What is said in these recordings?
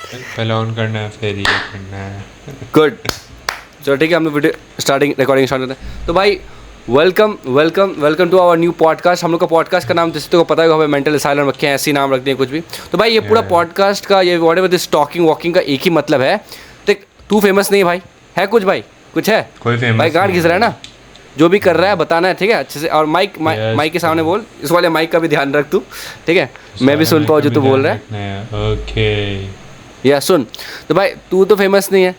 पहले ऑन करना है फिर ये करना है। गुड। चलो ठीक है, हम लोग वीडियो रिकॉर्डिंग स्टार्ट करते हैं। तो भाई welcome welcome welcome to our new podcast. हम लोग का पॉडकास्ट का नाम जैसे तो पता है, हमें मेंटल असाइलम रखे हैं, ऐसे ही नाम रख दिए कुछ भी। तो भाई ये पूरा पॉडकास्ट का ये व्हाटएवर दिस टॉकिंग वॉकिंग का एक ही मतलब है। देख तू फेमस नहीं भाई है, कुछ भाई कुछ है कोई फेमस भाई, गांड घिस रहा है ना, जो भी कर रहा है बताना है, ठीक है अच्छे से। और माइक के सामने बोल, इस वाले माइक का भी ध्यान रख तू, ठीक है, मैं भी सुन पाऊँ जो तू बोल रहा है। ओके या सुन, तो भाई तू तो फेमस नहीं है,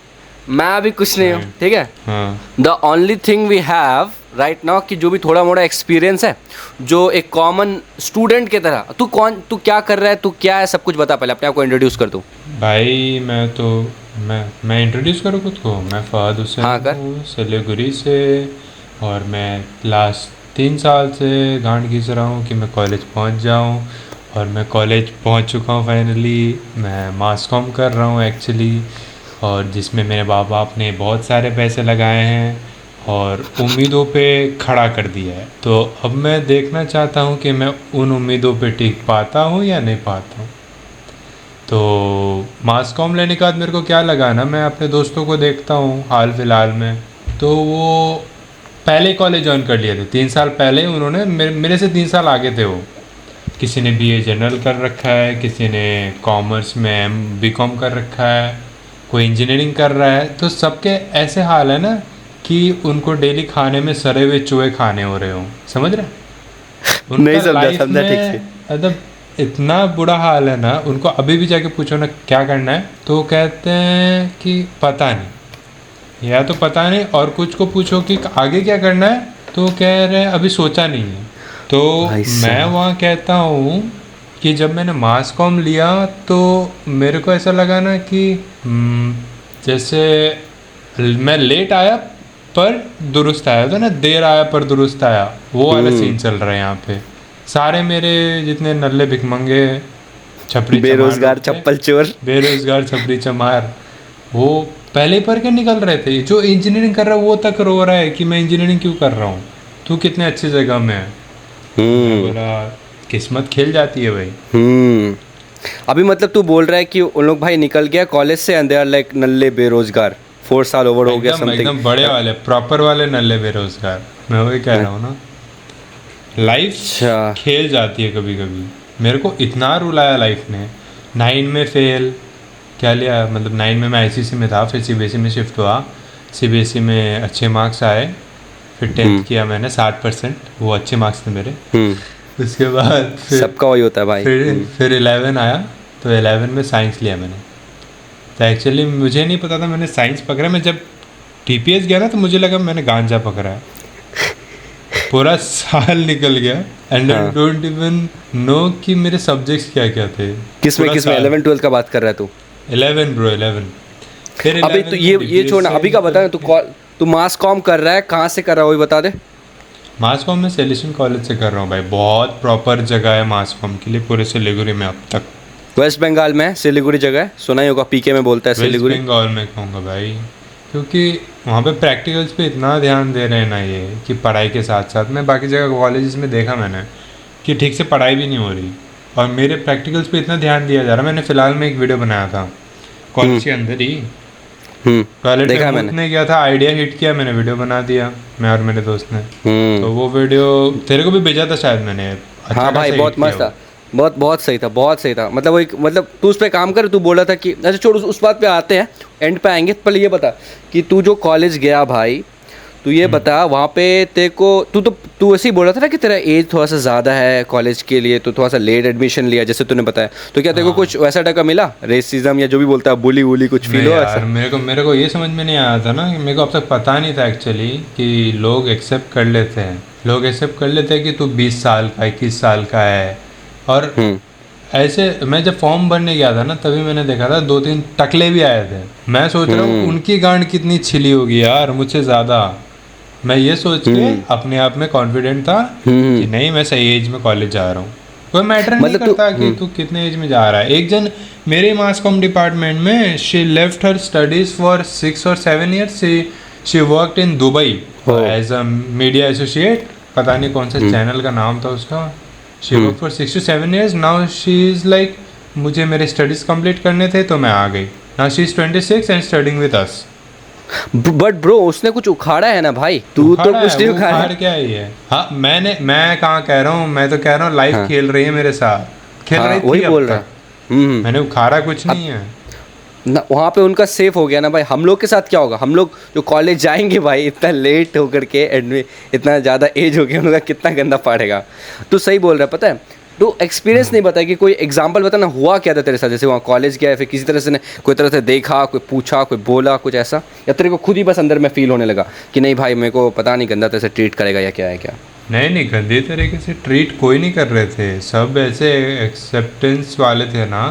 मैं भी कुछ नहीं हूँ, ठीक है। The only thing we have right now कि जो भी थोड़ा मोड़ा एक्सपीरियंस है, जो एक कॉमन स्टूडेंट की तरह, तू क्या कर रहा है, तू क्या है, सब कुछ बता। पहले अपने आप को इंट्रोड्यूस कर तू भाई। मैं इंट्रोड्यूस करूँ खुद को। मैं फहद हुसैन हूँ सिलीगुड़ी से, और मैं लास्ट 3 साल से गांड घिस रहा हूँ कि मैं कॉलेज पहुँच जाऊँ, और मैं कॉलेज पहुँच चुका हूँ फाइनली। मैं मास कॉम कर रहा हूँ एक्चुअली, और जिसमें मेरे माँ बाप ने बहुत सारे पैसे लगाए हैं और उम्मीदों पे खड़ा कर दिया है। तो अब मैं देखना चाहता हूँ कि मैं उन उम्मीदों पे टिक पाता हूँ या नहीं पाता हूँ। तो मास कॉम लेने के बाद मेरे को क्या लगा ना, मैं अपने दोस्तों को देखता हूँ हाल फिलहाल में, तो वो पहले कॉलेज ज्वाइन कर लिए थे 3 साल पहले उन्होंने, मेरे से 3 साल आगे थे वो। किसी ने बीए जनरल कर रखा है, किसी ने कॉमर्स में बीकॉम कर रखा है, कोई इंजीनियरिंग कर रहा है। तो सबके ऐसे हाल है ना कि उनको डेली खाने में सड़े हुए चूहे खाने हो रहे हो, समझ रहे? नहीं उनका लाइफ समझा ठीक से। में मतलब इतना बुरा हाल है ना, उनको अभी भी जाके पूछो ना क्या करना है, तो वो कहते हैं कि पता नहीं, या तो पता नहीं, और कुछ को पूछो कि आगे क्या करना है, तो कह रहे हैं अभी सोचा नहीं है। तो मैं वहाँ कहता हूँ कि जब मैंने मास कॉम लिया तो मेरे को ऐसा लगा ना कि जैसे मैं लेट आया पर दुरुस्त आया था ना, देर आया पर दुरुस्त आया, वो वाला सीन चल रहा है यहाँ पे। सारे मेरे जितने नल्ले भिखमंगे छपरी बेरोजगार चप्पल चोर, बेरोजगार छपरी चमार, वो पहले पढ़ के निकल रहे थे। जो इंजीनियरिंग कर रहा है वो तक रो रहा है कि मैं इंजीनियरिंग क्यों कर रहा हूँ, तू कितने अच्छी जगह में है। मैं बोला किस्मत खिल जाती है भाई। अभी मतलब तू बोल रहा है कि उन लोग भाई निकल गया कॉलेज से एंड दे आर लाइक नल्ले बेरोजगार, 4 साल ओवर हो गया समथिंग, एकदम बड़े वाले प्रॉपर वाले नल्ले बेरोजगार। मैं वही कह रहा हूँ ना, लाइफ खेल जाती है कभी कभी। मेरे को इतना रुलाया लाइफ ने। 9 में फेल क्या लिया, मतलब 9 में मैं आईसीएसई में था, फिर सीबीएसई में शिफ्ट हुआ, सीबीएसई में अच्छे मार्क्स आए, फिर 10th किया मैंने 60%, वो अच्छे मार्क्स थे मेरे। उसके बाद सबका वही होता है भाई। फिर 11 आया, तो 11 में साइंस लिया मैंने। तो एक्चुअली मुझे नहीं पता था मैंने साइंस पकड़ा। मैं जब टीपीएस गया ना तो मुझे लगा मैंने गांजा पकड़ा है। पूरा साल निकल गया and I don't even know कि मेरे सब्जेक्ट्स क्या क्या थे। किसमें 11 12 का बात कर रहा है तू? 11 ब्रो 11। फिर अभी तो ये छोड़ना, अभी का बता। तू मास कॉम कर रहा है, कहाँ से कर रहा है वो बता दे। मास कॉम में सेलिशन कॉलेज से कर रहा हूँ भाई। बहुत प्रॉपर जगह है मास कॉम के लिए पूरे सिलीगुड़ी में। अब तक वेस्ट बंगाल में सिलीगुड़ी जगह है, सुना ही होगा, पीके में बोलता है सिलीगुड़ी। वेस्ट बंगाल में कहूँगा भाई, क्योंकि वहाँ पे प्रैक्टिकल्स पे इतना ध्यान दे रहे हैं ना ये, कि पढ़ाई के साथ साथ में बाकी जगह कॉलेजेस में देखा मैंने कि ठीक से पढ़ाई भी नहीं हो रही, और मेरे प्रैक्टिकल्स पे इतना ध्यान दिया जा रहा है। मैंने फ़िलहाल में एक वीडियो बनाया था कॉलेज के अंदर ही, टॉयलेट देखा में मैंने गया था, आइडिया हिट किया, मैंने वीडियो बना दिया मैं और मेरे दोस्त ने। तो वो वीडियो तेरे को भी भेजा था शायद मैंने। हाँ भाई बहुत मस्त था, बहुत सही था, बहुत सही था। मतलब वो मतलब तू उस पर काम कर। तू बोला था कि अच्छा छोड़, उस बात पे आते हैं, एंड पे आएंगे। पहले ये बता कि तू जो कॉलेज गया भाई, तू ये बता वहाँ पे तेरे को, तू ऐसे ही बोला था ना कि तेरा एज थोड़ा सा ज़्यादा है कॉलेज के लिए, तो थोड़ा सा लेट एडमिशन लिया जैसे तूने बताया। तो क्या तेरे को कुछ वैसा टका मिला, रेसिज्म या जो भी बोलता है, बुली वुली कुछ फील हो ऐसा? मेरे को ये समझ में नहीं आया था ना, मेरे को अब तक पता नहीं था एक्चुअली कि लोग एक्सेप्ट कर लेते हैं कि तू 20 साल का 21 साल का है। और ऐसे मैं जब फॉर्म भरने गया था ना, तभी मैंने देखा था 2-3 टकले भी आए थे। मैं सोच रहा हूँ उनकी गांड कितनी छिली होगी यार मुझसे ज़्यादा। मैं ये सोच के अपने आप में कॉन्फिडेंट था कि नहीं, मैं सही एज में कॉलेज जा रहा हूँ। कोई मैटर नहीं करता कि तू कितने एज में जा रहा है। एक जन मेरे मास कॉम डिपार्टमेंट में, she left her studies for 6 or 7 years। She worked in Dubai as a media associate, पता नहीं कौन सा चैनल का नाम था उसका। She work for 6 to 7 years। Now she is like मुझे मेरे स्टडीज़ कंप्लीट करने थे तो मैं आ गई। Now she is 26 and studying with us. But bro उसने कुछ उखाड़ा है ना भाई, तू तो उखाड़ा कुछ है, नहीं वो उखाड़ा। उखाड़ क्या ही है। हाँ मैं कहाँ कह रहा हूँ, मैं तो कह रहा हूँ लाइफ हाँ खेल रही है मेरे साथ, खेल हाँ रही वही थी अब बोल रहा। तक। मैंने उखाड़ा कुछ अब नहीं है। ना वहाँ पे उनका सेफ हो गया ना भाई। हम लोग के साथ क्या होगा, हम लोग जो कॉलेज जाएंगे भाई इतना लेट होकर के एडमिट, इतना ज़्यादा एज हो गया उनका, कितना गंदा पड़ेगा। तू सही बोल रहा है, पता है। तो एक्सपीरियंस नहीं बताया कि कोई एग्जांपल बता ना, हुआ क्या था तेरे साथ, जैसे वहाँ कॉलेज गया है फिर किसी तरह से ने कोई तरह से देखा, कोई पूछा, कोई बोला कुछ ऐसा, या तेरे को खुद ही बस अंदर में फील होने लगा कि नहीं भाई मेरे को पता नहीं गंदा तरह से ट्रीट करेगा या क्या है क्या। नहीं नहीं, गंदे तरीके से ट्रीट कोई नहीं कर रहे थे, सब ऐसे एक्सेप्टेंस वाले थे ना।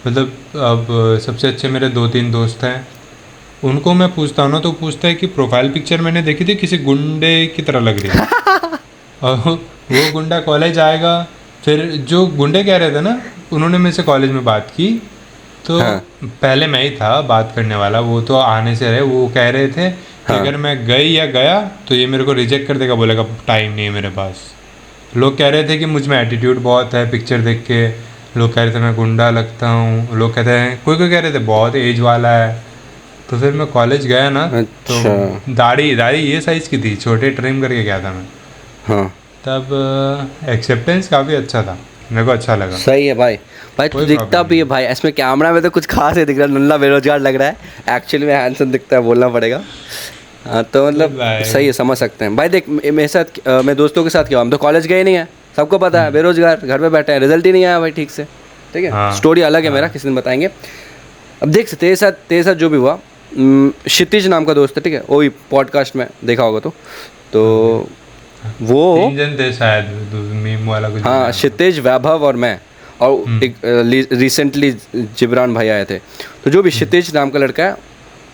मतलब अब सबसे अच्छे मेरे 2-3 दोस्त हैं, उनको मैं पूछता हूँ ना तो पूछता है कि प्रोफाइल पिक्चर मैंने देखी थी, किसी गुंडे की तरह लग रही है। और वो गुंडा कॉलेज आएगा, फिर जो गुंडे कह रहे थे ना, उन्होंने मेरे से कॉलेज में बात की तो हाँ पहले मैं ही था बात करने वाला, वो तो आने से रहे। वो कह रहे थे कि हाँ अगर मैं गई या गया तो ये मेरे को रिजेक्ट कर देगा, बोलेगा टाइम नहीं है मेरे पास। लोग कह रहे थे कि मुझ में एटीट्यूड बहुत है, पिक्चर देख के लोग कह रहे थे मैं गुंडा लगता हूँ। लोग कहते हैं, कोई कोई कह रहे थे बहुत एज वाला है। तो फिर मैं कॉलेज गया ना, तो अच्छा दाढ़ी दाढ़ी ये साइज़ की थी, छोटे ट्रिम करके गया था मैं। हाँ तब एक्सेप्टेंस काफ़ी अच्छा था, मेरे को अच्छा लगा। सही है भाई। भाई तू कोई दिखता प्रॉब्लम भी है नहीं। भाई, इसमें कैमरा में तो कुछ खास नहीं दिख रहा, नल्ला बेरोजगार लग रहा है, एक्चुअली में हैंडसम दिखता है, बोलना पड़ेगा। हाँ तो मतलब भाई सही है, समझ सकते हैं भाई। देख मेरे साथ मैं दोस्तों के साथ क्या, हम तो कॉलेज गए नहीं है, सबको पता है, बेरोजगार घर पे बैठे हैं, रिजल्ट ही नहीं आया भाई ठीक से। ठीक है, हाँ स्टोरी अलग है मेरा, हाँ किसी दिन बताएंगे। अब देख तेरे साथ जो भी हुआ, क्षितिज नाम का दोस्त है, ठीक है, वो भी पॉडकास्ट में देखा होगा तो वो 3 जन थे शायद, मीम वाला कुछ हाँ बनाया था। क्षितिज, वैभव और मैं, और एक रिसेंटली जिब्रान भाई आए थे। तो जो भी क्षितिज नाम का लड़का है,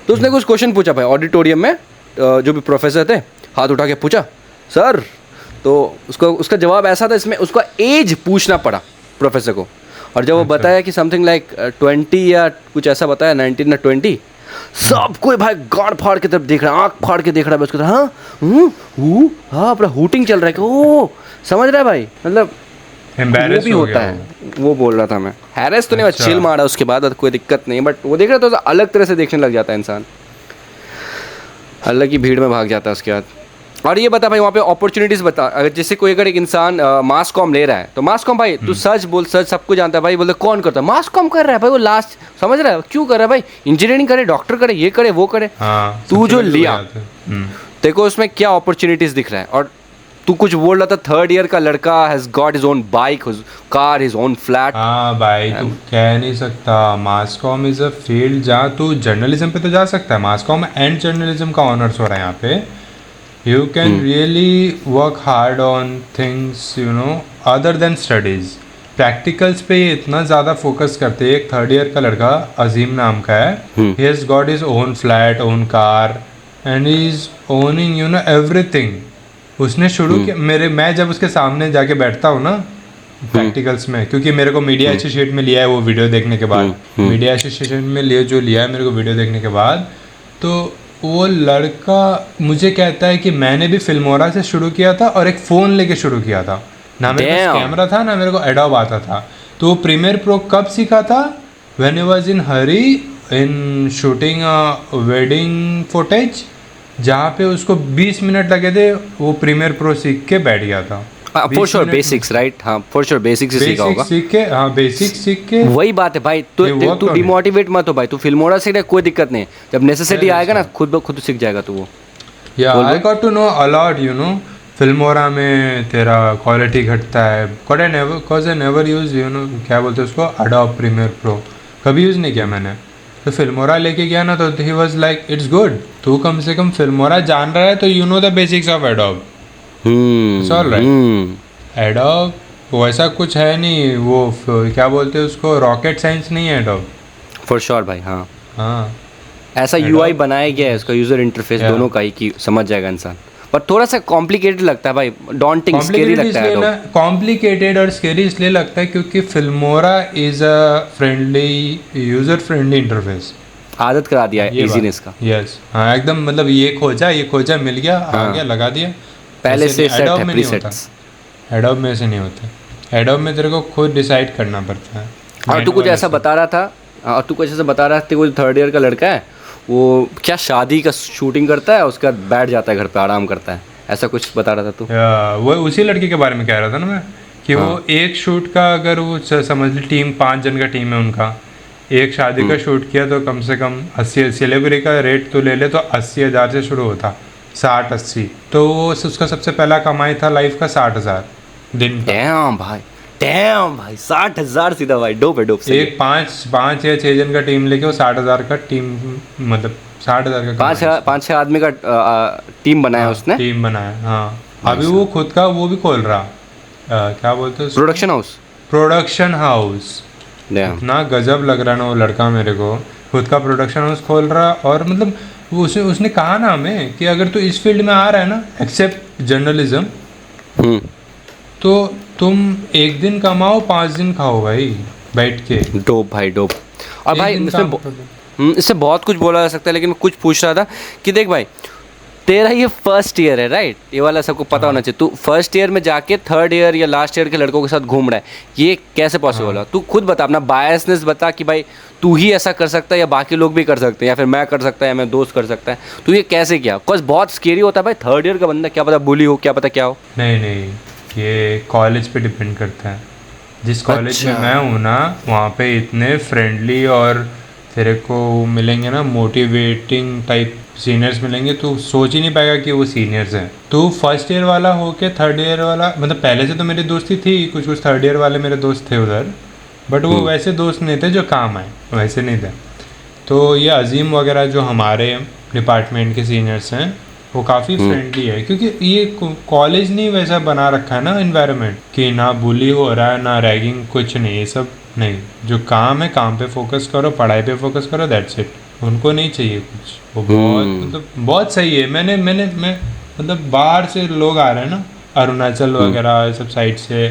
तो उसने कुछ क्वेश्चन पूछा भाई ऑडिटोरियम में, जो भी प्रोफेसर थे हाथ उठा के पूछा सर, तो उसका जवाब ऐसा था, इसमें उसका एज पूछना पड़ा प्रोफेसर को, और जब वो अच्छा। बताया कि समथिंग लाइक 20 या कुछ ऐसा बताया, 19 या 20, सब कोई भाई गाड़ फाड़ के तरफ देख रहा है, आँख फाड़ के देख रहा है उसको, हाँ हाँ अपना हूटिंग चल रहा है कि ओ समझ रहा है भाई, मतलब वो एम्बैरेस भी हो होता गया है। वो बोल रहा था मैं, हैरेस तो नहीं, अच्छा। चिल मारा उसके बाद कोई दिक्कत नहीं, बट वो देख रहा था तो अलग तरह से देखने लग जाता है इंसान, अलग ही भीड़ में भाग जाता है उसके बाद। और ये बता भाई वहाँ पे अपॉर्चुनिटीज़ बता, अगर जैसे कोई अगर एक इंसान मास कॉम ले रहा है, तो मास कॉम भाई तू सच बोल, सच सबको जानता है भाई, बोलते कौन करता है मास कॉम कर रहा है भाई, वो लास्ट समझ रहा है क्यों कर रहा है भाई, इंजीनियरिंग करे, डॉक्टर करे, ये करे वो करे, हाँ तू सबसे जो पहले लिया वही आता है। देखो उसमें क्या अपॉर्चुनिटीज़ दिख रहा है। और तू कुछ बोल रहा था 3rd ईयर का लड़का has got his own bike, car, his own flat. हाँ भाई तू कह नहीं सकता, मास कॉम इज़ अ फील्ड जहाँ तू जर्नलिज्म पे तो जा सकता है, मास कॉम एंड जर्नलिज्म का ऑनर्स हो रहा है यहाँ पे। You can really work hard on things you know other than studies. Practicals पे ये इतना ज़्यादा फोकस करते हैं। एक 3rd ईयर का लड़का अजीम नाम का है, he has got his own flat, own car, and he is owning you know everything. उसने शुरू किया, मैं जब उसके सामने जाके बैठता हूँ ना प्रैक्टिकल्स में, क्योंकि मेरे को मीडिया एसोसिएट में लिया है वो वीडियो देखने के बाद, मीडिया एसोसिएशन में लिया है मेरे को वीडियो देखने के बाद, तो वो लड़का मुझे कहता है कि मैंने भी फिल्मोरा से शुरू किया था और एक फ़ोन लेके शुरू किया था, ना मेरे पास Damn. कैमरा था ना मेरे को एडोब आता था। तो वो प्रीमियर प्रो कब सीखा था, when I was in Hari in shooting a wedding footage, जहाँ पे उसको 20 मिनट लगे थे, वो प्रीमियर प्रो सीख के बैठ गया था। फॉर श्योर बेसिक्स, राइट, हाँ फॉर श्योर बेसिक्स ही सीखा बेसिक होगा। सीख के, हाँ बेसिक सीख के। वही बात है भाई, ये तो work तू on it. डिमोटिवेट मत हो भाई, तू फिल्मोरा सीख रहा है कोई दिक्कत नहीं, जब नेसेसिटी Yeah, आएगा ना sure. खुद ब खुद सीख जाएगा तू वो। या बोल आई बोल। Got to know a lot you know, Filmora में तेरा क्वालिटी घटता है, cause I never use you know क्या बोलते हैं उसको, एडोब प्रीमियर प्रो कभी यूज़ नहीं किया मैंने। तो फिल्मोरा लेके गया ना, तो he was like it's good, तू कम से कम फिल्मोरा जान रहा है तो you know the basics of Adobe, it's all right. Adobe वैसा कुछ है नहीं, वो क्या बोलते हैं उसको, रॉकेट साइंस नहीं है एडोब। फॉर श्योर भाई, हाँ हाँ ऐसा यूआई बनाया गया है उसका, यूजर इंटरफेस Yeah. दोनों का ही, कि समझ जाएगा इंसान, पर थोड़ा सा कॉम्प्लिकेटेड लगता है भाई, डॉन्टिंग स्केरी लगता है Adobe। कॉम्प्लिकेटेड और स्केरी इसलिए लगता है क्योंकि Filmora is a friendly, user friendly interface. आदत करा दिया है इजीनेस का, यस हाँ एकदम, मतलब ये खोजा मिल गया, आ गया लगा दिया, पहले ऐसे से नहीं, सेट Adobe है में नहीं होता। प्रीसेट्स। एडोब में से नहीं होता, एडोब में तेरे को खुद डिसाइड करना पड़ता है। और तू कुछ ऐसा बता रहा था, और तू कुछ ऐसा बता रहा था कि वो 3rd ईयर का लड़का है, वो क्या शादी का शूटिंग करता है, उसके बाद बैठ जाता है घर पे आराम करता है, ऐसा कुछ बता रहा था तू? वो उसी लड़के के बारे में कह रहा था ना मैं, कि वो एक शूट का, अगर वो समझ ली टीम 5 जन का टीम है उनका, एक शादी का शूट किया तो कम से कम 80, सेलिब्रिटी का रेट तो ले ले तो 80,000 से शुरू होता, 60-80, तो वो उसका सबसे पहला कमाई था लाइफ का 60,000 दिन का। डैम भाई 60,000 सीधा भाई, डोप है, डोप से। एक 5 या 6 जन का टीम लेके वो 60,000 का टीम, मतलब 60,000 का 5-6 आदमी का टीम बनाया उसने, टीम बनाया। हाँ, अभी वो खुद का वो भी खोल रहा, क्या बोलते हैं, प्रोडक्शन हाउस। इतना गजब लग रहा ना वो लड़का मेरे को, खुद का प्रोडक्शन हाउस खोल रहा। और मतलब वो उसने कहा ना हमें कि अगर तू इस फील्ड में आ रहा है ना, एक्सेप्ट जर्नलिज्म, तो तुम एक दिन कमाओ 5 दिन खाओ भाई बैठ के। डोप भाई, डोप। और भाई इससे बहुत कुछ बोला जा सकता है, लेकिन मैं कुछ पूछ रहा था कि देख भाई, तेरा ये फर्स्ट ईयर है राइट, ये वाला सबको पता होना चाहिए। तू फर्स्ट ईयर में जाके 3rd ईयर या लास्ट ईयर के लड़कों के साथ घूम रहा है, ये कैसे पॉसिबल है? तू खुद बता, अपना बायसनेस बता कि भाई तू ही ऐसा कर सकता है या बाकी लोग भी कर सकते हैं, या फिर मैं कर सकता है या मैं दोस्त कर सकता है, तू ये कैसे किया? बिकॉज बहुत स्केरी होता है भाई, 3rd ईयर का बंदा, क्या पता बुली हो, क्या पता क्या हो। नहीं, ये कॉलेज पे डिपेंड करता है। जिस कॉलेज में मैं हूँ ना, वहाँ पे इतने फ्रेंडली और तेरे को मिलेंगे ना मोटिवेटिंग टाइप सीनियर्स मिलेंगे, तो सोच ही नहीं पाएगा कि वो सीनियर्स हैं। तो फर्स्ट ईयर वाला हो के 3rd ईयर वाला, मतलब पहले से तो मेरी दोस्ती थी, कुछ 3rd ईयर वाले मेरे दोस्त थे उधर, बट वो वैसे दोस्त नहीं थे जो काम आए, वैसे नहीं थे। तो ये अजीम वगैरह जो हमारे डिपार्टमेंट के सीनियर्स हैं, वो काफ़ी फ्रेंडली है, क्योंकि ये कॉलेज नहीं वैसा बना रखा है ना इन्वायरमेंट, कि ना बुली हो रहा है ना रैगिंग, कुछ नहीं, ये सब नहीं। जो काम है काम पे फोकस करो, पढ़ाई पे फोकस करो, दैट्स इट। उनको नहीं चाहिए कुछ, वो बहुत मतलब बहुत सही है। मैं मतलब बाहर से लोग आ रहे हैं ना, अरुणाचल वगैरह सब साइड से,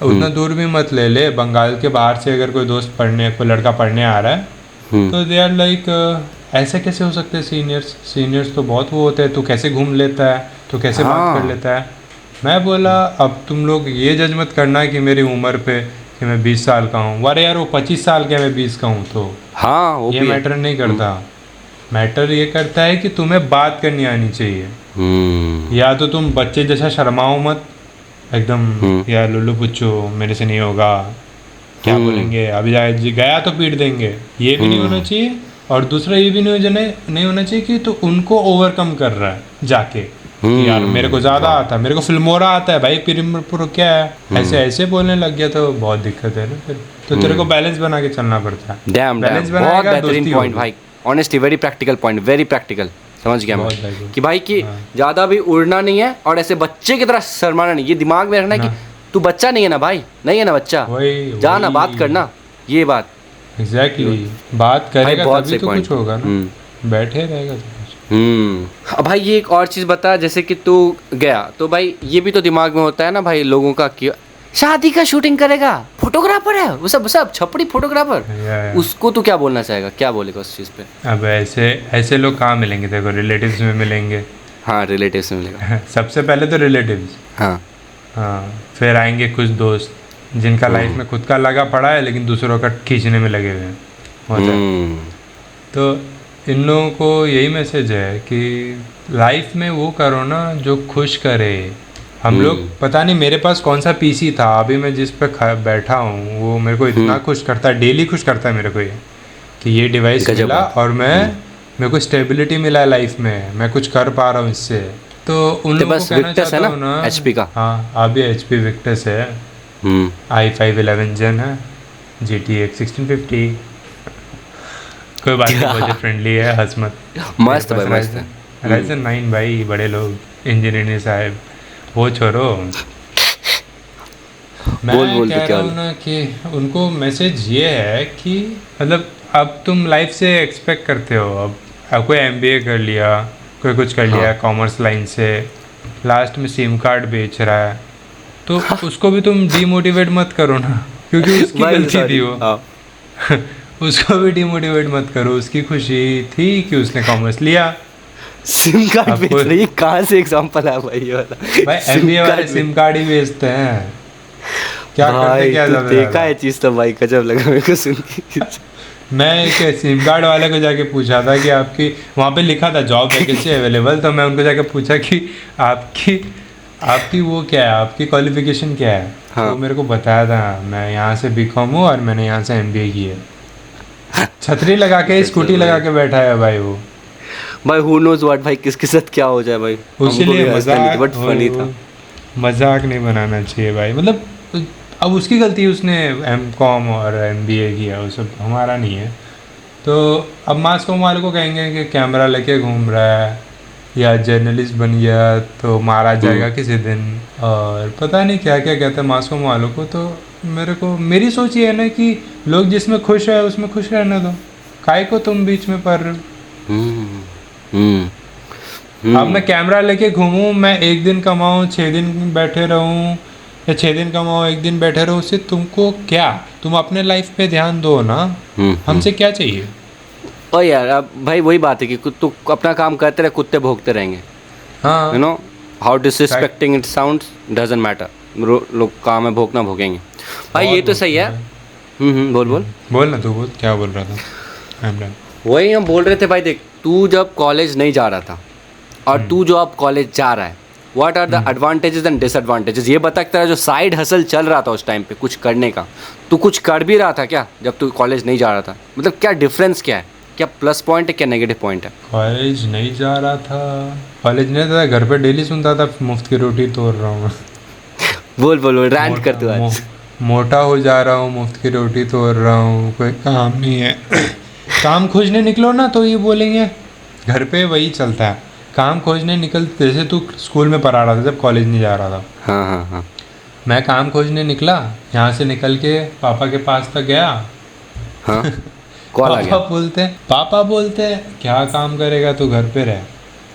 उतना दूर भी मत ले, बंगाल के बाहर से अगर कोई दोस्त पढ़ने, कोई लड़का पढ़ने आ रहा है, तो दे आर लाइक ऐसे कैसे हो सकते हैं सीनियर्स तो बहुत वो होते हैं, तू कैसे घूम लेता है, तू कैसे बात कर लेता है। मैं बोला अब तुम लोग ये जज मत करना कि मेरी उम्र पे कि मैं 20 साल का हूँ, अरे यार वो 25 साल का, मैं 20 का हूँ, तो वो ये मैटर नहीं करता। मैटर ये करता है कि तुम्हें बात करनी आनी चाहिए। या तो तुम बच्चे जैसा शर्माओ मत एकदम, यार लुल्लू पुच्चो मेरे से नहीं होगा, क्या बोलेंगे, अभी गया तो पीट देंगे, ये भी नहीं होना चाहिए। और दूसरा ये भी नहीं होना चाहिए कि तो उनको ओवरकम कर रहा है जाके, यार मेरे को ज़्यादा आता है, मेरे को फिल्मोरा आता है भाई, प्रो क्या है, ऐसे बोलने लग गया तो बहुत दिक्कत है ना फिर। तो तेरे को बैलेंस बना के चलना पड़ता है। बैलेंस बहुत बेहतरीन पॉइंट भाई, honestly very practical point, very practical. समझ गया मैं कि भाई कि ज़्यादा भी उड़ना नहीं है और ऐसे बच्चे की तरह शर्माना नहीं, ये दिमाग में रखना कि तू बच्चा नहीं है ना भाई, नहीं है ना बच्चा, जा ना बात करना, ये बात एग्जैक्टली। बात करेगा तभी तो कुछ होगा ना, बैठे रहेगा तो कुछ। अब भाई ये एक और चीज़ बता, जैसे कि तू गया तो भाई ये भी तो दिमाग में होता है ना भाई लोगों का कि शादी का शूटिंग करेगा, फोटोग्राफर है वो, सब छपड़ी फोटोग्राफर, उसको तू क्या बोलना चाहेगा, क्या बोलेगा उस चीज़ पे? अब ऐसे लोग कहाँ मिलेंगे, देखो रिलेटिव्स में मिलेंगे। हाँ, रिलेटिव्स में मिलेगा सबसे पहले तो रिलेटिव्स, हाँ, फिर आएंगे कुछ दोस्त जिनका लाइफ में खुद का लगा पड़ा है लेकिन दूसरों का खींचने में लगे हुए हैं। तो इन लोगों को यही मैसेज है कि लाइफ में वो करो ना जो खुश करे। हम लोग पता नहीं मेरे पास कौन सा पीसी था अभी मैं जिस पे बैठा हूँ, वो मेरे को इतना खुश करता है, डेली खुश करता है मेरे को ये कि ये डिवाइस मिला और मेरे को स्टेबिलिटी मिला है लाइफ में, मैं कुछ कर पा रहा हूँ इससे। तो उन लोगों को कहना चाहता हूँ ना, HP का, हाँ अभी HP विक्टस है, i5 11 Gen है, GTX 1650, कोई बात नहीं, बजट फ्रेंडली है, हंस मत, मस्त भाई, मस्त है। Ryzen 9 भाई, बड़े लोग इंजीनियर साहब वो छोड़ो। मैं कह रहा हूँ ना कि उनको मैसेज ये है कि मतलब अब तुम लाइफ से एक्सपेक्ट करते हो, अब कोई MBA कर लिया, कोई कुछ कर लिया कॉमर्स लाइन से, लास्ट में सिम कार्ड बेच रहा है, तो उसको भी तुम डीमोटिवेट मत करो ना, क्योंकि उसकी गलती थी वो। उसको भी डीमोटिवेट मत करो, उसकी खुशी थी कि उसने कॉमर्स लिया। सिम कार्ड बेच रही है, कहाँ से एग्जांपल है भाई ये वाला? भाई MBA वाले सिम कार्ड ही बेचते हैं, क्या करते भाई क्या तू ज़्यादा देखा ज़्यादा। है चीज़ तो भाई गजब लगा मेरे को सुन के। मैं एक सिम कार्ड वाले को जाके पूछा था कि आपकी, वहाँ पे लिखा था जॉब वैकेंसी अवेलेबल, तो मैं उनको जाके पूछा कि आपकी आपकी वो क्या है, आपकी क्वालिफिकेशन क्या है। तो हाँ वो मेरे को बताया था मैं यहाँ से बीकॉम हूँ और मैंने यहाँ से एमबीए की है। छतरी लगा के गजब स्कूटी लगा भाई। के बैठा है भाई वो। भाई हु नोज व्हाट भाई किसके साथ क्या हो जाए भाई। हमको उसीलिए भी हंसना नहीं था मजाक बट फनी था। मजाक नहीं बनाना चाहिए भाई, मतलब अब उसकी गलती है, उसने एम कॉम और एमबीए किया, वो सब हमारा नहीं है। तो अब मास कॉम वाले को कहेंगे कि कैमरा लेके घूम रहा है या जर्नलिस्ट बन गया तो मारा जाएगा किसी दिन, और पता नहीं क्या क्या कहते हैं मास कॉम वालों को। तो मेरी सोच ये है ना कि लोग जिसमें खुश है उसमें खुश रहने दो, काहे को तुम बीच में पड़ रहे हो। हम्म हम्म अब मैं कैमरा लेके घूमूं, मैं एक दिन कमाऊं 6 दिन बैठे रहूं, या 6 दिन कमाओ एक दिन बैठे रहो, उससे तुमको क्या, तुम अपने लाइफ पे ध्यान दो ना, हमसे क्या चाहिए। और यार अब भाई वही बात है कि तू अपना काम करते रहे कुत्ते भोगते रहेंगे। हाँ you know how disrespecting it sounds doesn't matter. लोग काम है भोगना भोगेंगे भाई ये बहुत तो सही भोगते है। हैं। बोल बोल। बोल ना, तू बोल क्या बोल रहा था। I'm done। वही हम बोल रहे थे भाई देख तू जब कॉलेज नहीं जा रहा था और तू जो अब कॉलेज जा रहा है what are the advantages and disadvantages ये बता कि तेरा जो साइड हसल चल रहा था उस टाइम पे कुछ करने का तू कुछ कर भी रहा था क्या जब तू कॉलेज नहीं जा रहा था मतलब क्या डिफरेंस क्या है क्या प्लस पॉइंट है क्या नेगेटिव पॉइंट है। कॉलेज नहीं जा रहा था, कॉलेज नहीं था, घर पे डेली सुनता था मुफ्त की रोटी तोड़ रहा हूँ। बोल बोल बोल रैंट कर तू आज। मोटा हो जा रहा हूँ, मुफ्त की रोटी तोड़ रहा हूँ, कोई काम नहीं है। काम खोजने निकलो ना तो ये बोलेंगे, घर पे वही चलता है, काम खोजने निकल, जैसे तू स्कूल में पढ़ा रहा था जब कॉलेज नहीं जा रहा था, हाँ हाँ हाँ मैं काम खोजने निकला, यहाँ से निकल के पापा के पास तक गया। हाँ कॉल आ गया। पापा बोलते क्या काम करेगा तू, घर पे रह,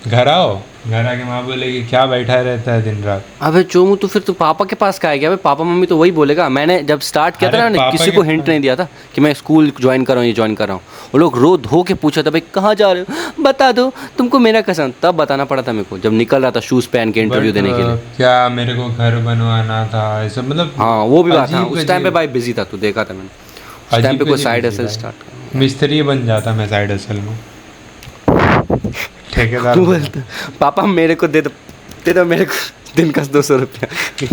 घर आओ, घर आके माँ बोलेगी क्या बैठा रहता है दिन रात। अबे चोमू तो फिर तू पापा के पास कहा गया अबे पापा मम्मी तो वही बोलेगा। मैंने जब स्टार्ट किया था अरे ना मैंने पापा किसी के को हिंट नहीं दिया था कि मैं स्कूल ज्वाइन कर रहा हूँ ये ज्वाइन कर रहा हूँ। वो लोग रो धो के पूछा था भाई कहाँ जा रहे हो बता दो तुमको मेरा कसम तब बताना पड़ा था मेरे को जब निकल रहा था शूज़ पहन के इंटरव्यू But, देने के लिए। क्या मेरे को घर बनवाना था ऐसा, मतलब हाँ वो भी बात था अजीब उस टाइम पे अजीब- भाई बिजी था तू देखा था मैंने उस टाइम पे कोई अजीब साइड अजीब हसल चीज़ स्टार्ट है। मिस्त्री बन जाता मैं साइड हसल में, ठेकेदार तू बोलता पापा मेरे को दे दो मेरे को दिन का 200 रुपया।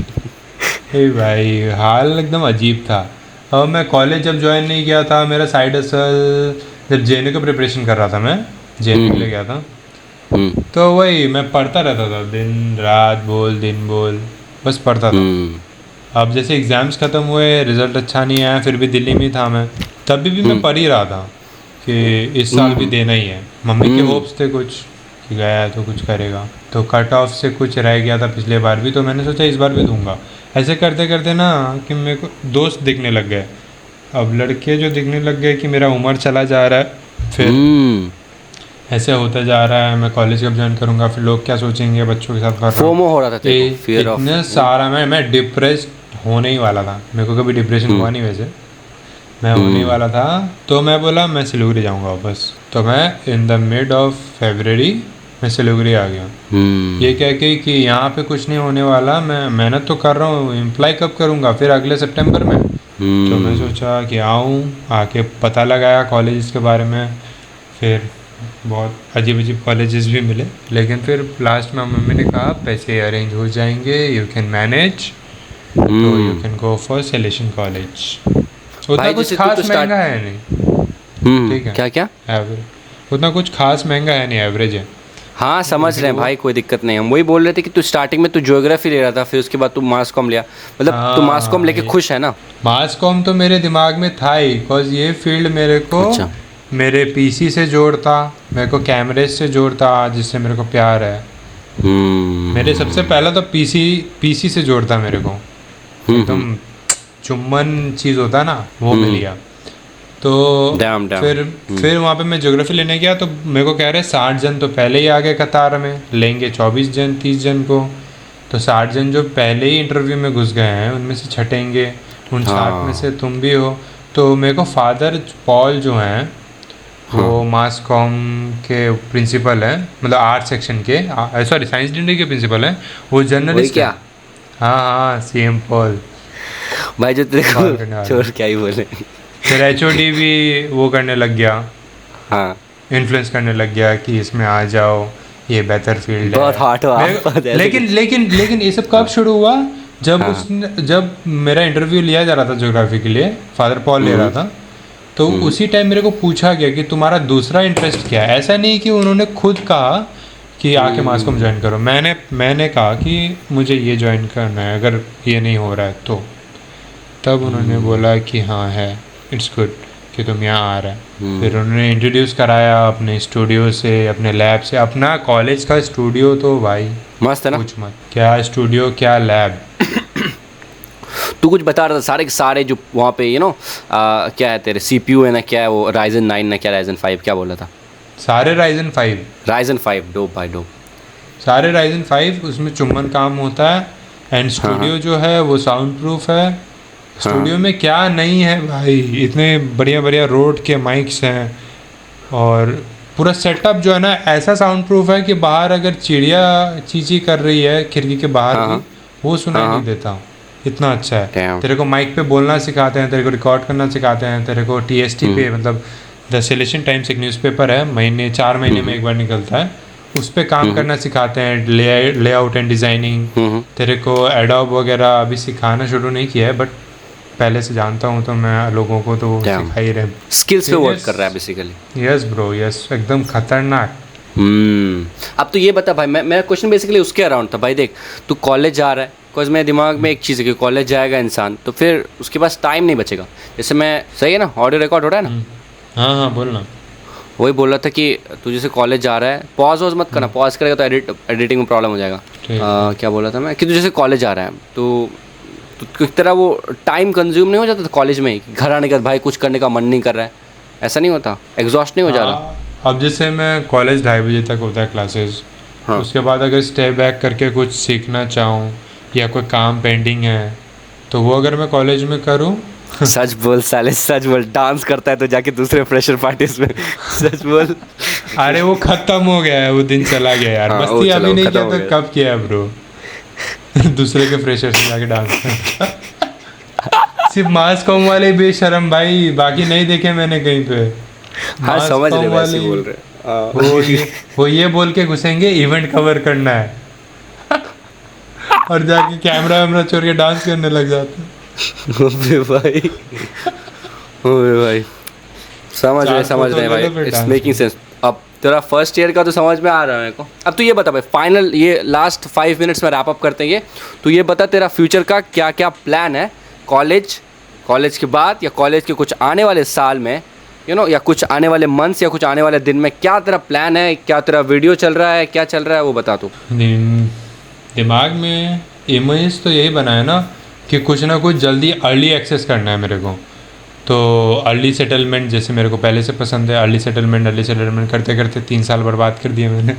हे भाई हाल एकदम अजीब था। और मैं कॉलेज जब ज्वाइन नहीं किया था, मेरा साइड हसल जब जेएनयू का प्रिपरेशन कर रहा था, मैं जेएनयू के लिए गया था, तो वही मैं पढ़ता रहता था, दिन रात बोल दिन बोल बस पढ़ता था। अब जैसे एग्ज़ाम्स ख़त्म हुए, रिज़ल्ट अच्छा नहीं आया, फिर भी दिल्ली में था मैं, तभी भी मैं पढ़ ही रहा था कि इस साल भी देना ही है। मम्मी के होप्स थे कुछ कि गया है तो कुछ करेगा, तो कट ऑफ से कुछ रह गया था पिछले बार भी, तो मैंने सोचा इस बार भी दूंगा। ऐसे करते करते ना कि मेरे को दोस्त दिखने लग गए, अब लड़के जो दिखने लग गए कि मेरा उम्र चला जा रहा है, फिर ऐसे होता जा रहा है, मैं कॉलेज कब ज्वाइन करूँगा, फिर लोग क्या सोचेंगे, बच्चों के साथ कर रहा हूँ। फोमो हो रहा था तेरे को, fear of- इतने सारा मैं डिप्रेस्ड होने ही वाला था, मेरे को कभी डिप्रेशन हुआ नहीं वैसे, मैं होने ही वाला था। तो मैं बोला मैं सिलीगुड़ी जाऊँगा वापस, तो मैं in the mid of February मैं सिलीगुड़ी आ गया, ये कह के कि यहाँ पे कुछ नहीं होने वाला, मैं मेहनत तो कर रहा हूँ, अप्लाई कब करूँगा फिर अगले सितंबर में। तो मैं सोचा कि आऊँ, आके पता लगाया कॉलेज के बारे में, फिर बहुत अजीब अजीब कॉलेजेस भी मिले, लेकिन फिर लास्ट में मम्मी ने कहा पैसे अरेंज हो जाएंगे, यू कैन मैनेज, तो you can go for selection college. उतना भाई कुछ जैसे तू खास तो start- महंगा है नहीं, ठीक है, क्या क्या एवरेज, उतना कुछ खास महंगा है नहीं, एवरेज है। हाँ समझ रहे हैं भाई कोई दिक्कत नहीं। हम वही बोल रहे थे कि तू स्टार्टिंग में तू ज्योग्राफी ले रहा था फिर उसके बाद तू मास कॉम लिया, मतलब तू मास कॉम लेके खुश है ना। मास कॉम तो मेरे दिमाग में था ही, बिकॉज ये फील्ड मेरे को अच्छा। मेरे पीसी से जोड़ता, मेरे को कैमरेज से जोड़ता, जिससे मेरे को प्यार है। मेरे सबसे पहला तो पीसी से जोड़ता मेरे को, एकदम चुम्बन चीज़ होता ना वो मिल गया। तो Damn. फिर वहाँ पे मैं ज्योग्राफी लेने गया, तो मेरे को कह रहे 60 जन तो पहले ही आ गए कतार में, लेंगे 24 जन 30 जन को, तो 60 जन जो पहले ही इंटरव्यू में घुस गए हैं उनमें से छटेंगे, उन 60 में से तुम भी हो। तो मेरे को फादर पॉल जो हैं वो मास कॉम के प्रिंसिपल हैं, मतलब आर्ट सेक्शन के, सॉरी साइंस डिग्री के प्रिंसिपल हैं, वो जर्नलिस्ट क्या हैं। हाँ हाँ CM पॉल। भाई जो तेरे कॉल करने को वाला। छोड़ क्या ही बोले। फिर एचओडी भी वो करने लग गया, हाँ इन्फ्लुएंस करने लग गया कि इसमें आ जाओ, ये बेहतर फील्ड बहुत है। hot हो आप, मेरे- बहुत ऐसे लेकिन लेकिन लेकिन ये सब कब शुरू हुआ, जब हाँ। उसने जब मेरा इंटरव्यू लिया जा रहा था ज्योग्राफी के लिए, फादर पॉल ले रहा था, तो उसी टाइम मेरे को पूछा गया कि तुम्हारा दूसरा इंटरेस्ट क्या है। ऐसा नहीं कि उन्होंने खुद कहा कि आके मास कॉम ज्वाइन करो, मैंने कहा कि मुझे ये ज्वाइन करना है, अगर ये नहीं हो रहा है तो तब उन्होंने बोला कि हाँ है, इट्स गुड कि तुम यहाँ आ रहा है। फिर उन्होंने इंट्रोड्यूस कराया अपने स्टूडियो से, अपने लैब से। अपना कॉलेज का स्टूडियो तो भाई मस्त है ना। कुछ मत, क्या स्टूडियो क्या लैब। तू कुछ बता रहा था सारे के सारे जो वहाँ पे क्या है तेरे CPU है ना, क्या है वो राइजन 9 ना क्या राइजन 5 क्या बोला था। सारे राइजन 5, राइजन 5 डोप भाई डोप। सारे राइजन 5 उसमें चुम्बन काम होता है। एंड स्टूडियो जो है वो साउंड प्रूफ है। स्टूडियो में क्या नहीं है भाई, इतने बढ़िया बढ़िया रोड के माइक्स हैं, और पूरा सेटअप जो है ना ऐसा साउंड प्रूफ है कि बाहर अगर चिड़िया चींची कर रही है खिड़की के बाहर भी, वो सुनाई नहीं देता, इतना अच्छा है। Damn. तेरे को माइक पे बोलना सिखाते हैं, तेरे को रिकॉर्ड करना सिखाते हैं, तेरे को TST पे, मतलब द सिलेशन टाइम्स एक न्यूज़पेपर है, 4 महीने में एक बार निकलता है, उस पे काम करना सिखाते हैं, लेआउट एंड डिज़ाइनिंग। तेरे को एडोब वगैरह अभी सिखाना शुरू नहीं किया है, बट पहले से जानता हूँ तो मैं लोगों को तो Damn. सिखा ही रहे। स्किल्स पे वर्क कर रहा है बेसिकली। यस ब्रो यस, एकदम खतरनाक। अब तो ये बता भाई, मेरा क्वेश्चन बेसिकली उसके अराउंड था भाई। देख तू कॉलेज जा रहा है, बिकॉज मेरे दिमाग में एक चीज़ है कि कॉलेज जाएगा इंसान तो फिर उसके पास टाइम नहीं बचेगा। जैसे मैं, सही है ना, ऑडियो रिकॉर्ड हो रहा है ना। हाँ हाँ बोलना। वही बोल रहा था कि तू जैसे कॉलेज जा रहा है, पॉज वॉज मत करना, पॉज करेगा तो एडिटिंग में प्रॉब्लम हो जाएगा। ठीक क्या बोला था मैं, कि तू जैसे कॉलेज जा रहा है तो किस तरह वो टाइम कंज्यूम नहीं हो जाता था कॉलेज में ही, घर आने के बाद भाई कुछ करने का मन नहीं कर रहा है, ऐसा नहीं होता, एग्जॉस्ट नहीं हो जा रहा। अब जैसे मैं कॉलेज 2:30 बजे तक होता है क्लासेस, हाँ। उसके बाद अगर स्टेप बैक करके कुछ सीखना चाहूँ या कोई काम पेंडिंग है तो वो अगर मैं कॉलेज में करूँ। सच बोल साले, सच बोल, डांस करता है तो जाके दूसरे फ्रेशर पार्टीज में, सच बोल। अरे वो खत्म हो गया है, वो दिन चला गया यार। हाँ, वो मस्ती चला, अभी वो नहीं खत्म किया हो तो गया। कब किया है ब्रो। दूसरे के फ्रेशर से जाके डांस। सिर्फ मास कॉम वाले बेशरम भाई, बाकी नहीं देखे मैंने कहीं पे। हाँ मास समझ रहे कॉम वैसे वाले- बोल रहे। वो ये बोल के घुसेंगे इवेंट कवर करना है, और जाके कैमरा वैमरा छोड़ के डांस करने लग जाते हैं। ओबे भाई, ओबे भाई, समझ रहे फोटो ले लो भाई, फिर इट्स dance मेकिंग सेंस। अब तेरा फर्स्ट ईयर का तो समझ में आ रहा है मेरे को। अब तू ये बता भाई, फाइनल ये लास्ट 5 मिनट्स में रैप अप करते हैं ये। तो ये बता तेरा फ्यूचर का क्या क्या प्लान है, कॉलेज के बाद या कॉलेज के कुछ आने वाले साल में, या कुछ आने वाले मंथ्स या कुछ आने वाले दिन में, क्या तेरा प्लान है, क्या तेरा वीडियो चल रहा है, क्या चल रहा है वो बता तू। दिमाग में इमेज तो यही बना है ना कि कुछ ना कुछ जल्दी अर्ली एक्सेस करना है मेरे को। तो अर्ली सेटलमेंट जैसे मेरे को पहले से पसंद है, अर्ली सेटलमेंट करते करते 3 साल बर्बाद कर दिए मैंने।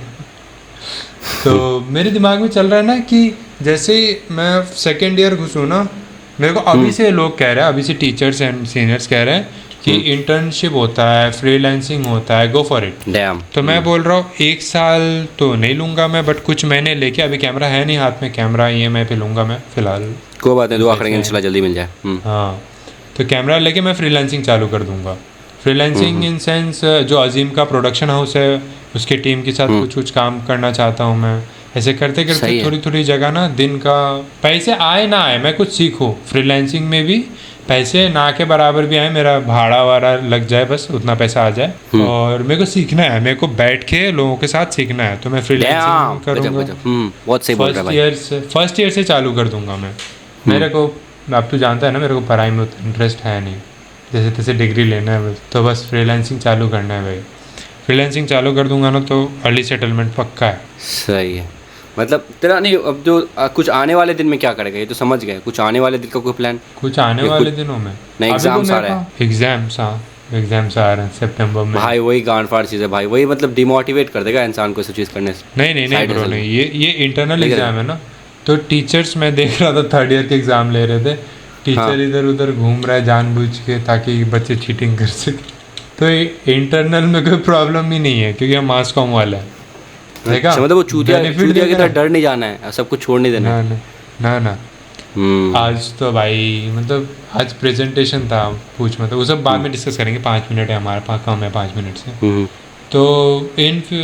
तो मेरे दिमाग में चल रहा है ना कि जैसे ही मैं सेकेंड ईयर घुसूँ ना, मेरे को अभी से लोग कह रहे हैं, अभी से टीचर्स एंड सीनियर्स कह रहे हैं कि इंटर्नशिप होता है, फ्रीलांसिंग होता है, गो फॉर इट। डैम। तो मैं बोल रहा हूँ 1 साल तो नहीं लूँगा मैं, बट कुछ महीने लेके, अभी कैमरा है नहीं हाथ में, कैमरा EMI पे लूँगा मैं फ़िलहाल। कोई बात नहीं, दुआ करेंगे इंशाल्लाह जल्दी मिल जाए। हाँ, तो कैमरा लेके मैं फ्रीलांसिंग चालू कर दूँगा। फ्रीलांसिंग इन सेंस जो अजीम का प्रोडक्शन हाउस है उसके टीम के साथ कुछ काम करना चाहता हूँ मैं। ऐसे करते सही करते है। थोड़ी थोड़ी जगह ना, दिन का पैसे आए ना आए, मैं कुछ सीखूँ फ्रीलांसिंग में भी, पैसे ना के बराबर भी आए, मेरा भाड़ा वाड़ा लग जाए, बस उतना पैसा आ जाए। और मेरे को सीखना है, मेरे को बैठ के लोगों के साथ सीखना है, तो मैं फ्रीलांसिंग गजब करूँगा। गजब, बहुत सही बोल रहा है भाई। फर्स्ट ईयर से चालू कर दूंगा मैं। मेरे को, अब तू जानता है ना, मेरे को पढ़ाई में उतना इंटरेस्ट है नहीं, जैसे तैसे डिग्री लेना है बस, तो बस फ्रीलांसिंग चालू करना है भाई। फ्रीलांसिंग चालू कर दूंगा ना तो अर्ली सेटलमेंट पक्का है। सही है, मतलब तेरा नहीं, अब जो कुछ आने वाले दिन में क्या करेगा ये तो समझ गए, कुछ आने वाले दिन का कोई प्लान। कुछ आने वाले दिनों में नहीं, एग्जाम्स आ रहे हैं। एग्जाम्स आ रहे हैं सितंबर में। भाई वही गांड फाड़ चीज़ है भाई, वही मतलब डिमोटिवेट कर देगा इंसान को इस चीज़ करने से। नहीं Side ब्रो hustle। नहीं, ये इंटरनल लेकिन- एग्जाम है ना, तो टीचर्स मैं देख रहा था 3rd ईयर के एग्जाम ले रहे थे, टीचर हाँ। इधर उधर घूम रहा है जानबूझ के ताकि बच्चे चीटिंग कर सके। तो इंटरनल में कोई प्रॉब्लम ही नहीं है क्योंकि हम मास कॉम वाला है। देखा, अच्छा, मतलब वो चूतिया benefit की देख तरह रहा है। डर नहीं जाना है, सब कुछ छोड़ नहीं देना है। ना ना ना ना, आज तो भाई मतलब आज प्रेजेंटेशन था, पूछ मतलब वो सब बाद में डिस्कस करेंगे, 5 मिनट है हमारे पास, कम है 5 मिनट से। तो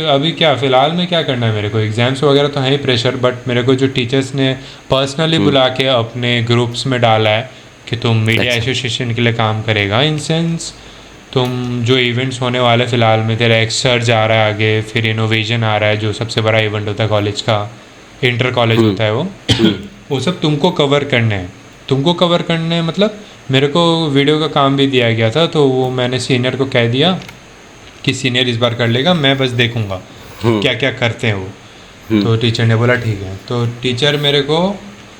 अभी क्या फ़िलहाल में क्या करना है मेरे को, एग्ज़ाम्स वगैरह तो है ही प्रेशर, बट मेरे को जो टीचर्स ने पर्सनली बुला के अपने ग्रुप्स में डाला है कि तुम मीडिया एसोसिएशन के लिए काम करेगा, इन सेंस तुम जो इवेंट्स होने वाले फ़िलहाल में, तेरा एक्सर्ज आ रहा है आगे, फिर इनोवेशन आ रहा है जो सबसे बड़ा इवेंट होता है कॉलेज का, इंटर कॉलेज होता है वो सब तुमको कवर करने हैं। तुमको कवर करने हैं मतलब मेरे को वीडियो का काम भी दिया गया था, तो वो मैंने सीनियर को कह दिया कि सीनियर इस बार कर लेगा, मैं बस देखूंगा क्या क्या करते हैं वो। तो टीचर ने बोला ठीक है। तो टीचर मेरे को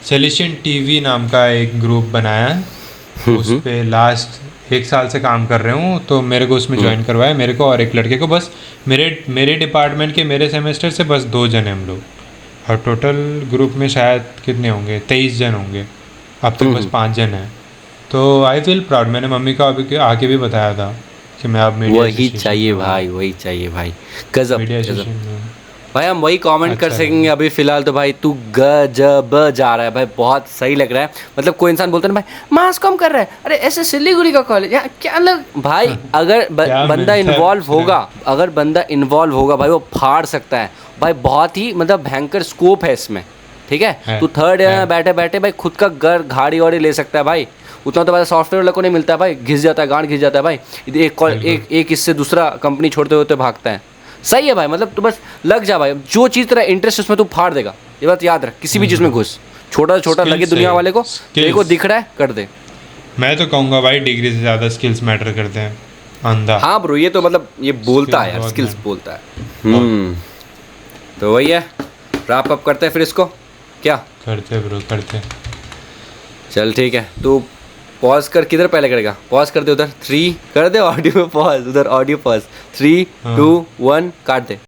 सॉल्यूशन टीवी नाम का एक ग्रुप बनाया है, उस पर लास्ट 1 साल से काम कर रहे हूँ, तो मेरे को उसमें ज्वाइन करवाया, मेरे को और एक लड़के को। बस मेरे डिपार्टमेंट के मेरे सेमेस्टर से बस 2 जन हैं हम लोग, और टोटल ग्रुप में शायद कितने होंगे, 23 जन होंगे, अब तक बस 5 जन हैं। तो आई फील प्राउड। मैंने मम्मी को अभी आके भी बताया था कि मैं अब मीडिया वही चाहिए भाई, वही चाहिए भाई, गजब मीडिया गजब एसोसिएशन में। भाई। हम वही कमेंट कर अच्छा सकेंगे अभी फिलहाल तो भाई, तू गजब जा रहा है भाई, बहुत सही लग रहा है। मतलब कोई इंसान बोलता है ना भाई मास कम कर रहा है, अरे ऐसे सिलीगुड़ी का कॉलेज या क्या लग भाई, अगर बंदा इन्वॉल्व होगा, अगर बंदा इन्वॉल्व होगा भाई, वो फाड़ सकता है भाई। बहुत ही मतलब भयंकर स्कोप है इसमें, ठीक है। तू थर्ड ईयर में बैठे बैठे भाई खुद का घर गाड़ी वाड़ी ले सकता है भाई। उतना तो भाई सॉफ्टवेयर वाले को नहीं मिलता है भाई, घिस जाता है, गांड घिस जाता है भाई। एक इससे दूसरा कंपनी छोड़ते होते भागता है। सही है भाई, मतलब तू बस लग जा भाई, जो चीज़ तेरा इंटरेस्ट उसमें तू फाड़ देगा। ये बात याद रख, किसी भी चीज़ में घुस, छोटा से छोटा लगे दुनिया वाले को, तेरे को दिख रहा है कर दे। मैं तो कहूँगा भाई डिग्री से ज़्यादा स्किल्स मैटर करते हैं, अंधा। हाँ ब्रो, ये तो मतलब ये बोलता है यार, स्किल्स बोलता है। तो वही है, रैप अप करते हैं फिर इसको, क्या करते ब्रो करते। चल ठीक है, तू पॉज कर, किधर पहले करेगा, पॉज कर दे उधर, 3 कर दे ऑडियो में पॉज, उधर ऑडियो पॉज, 3 2 1 काट दे।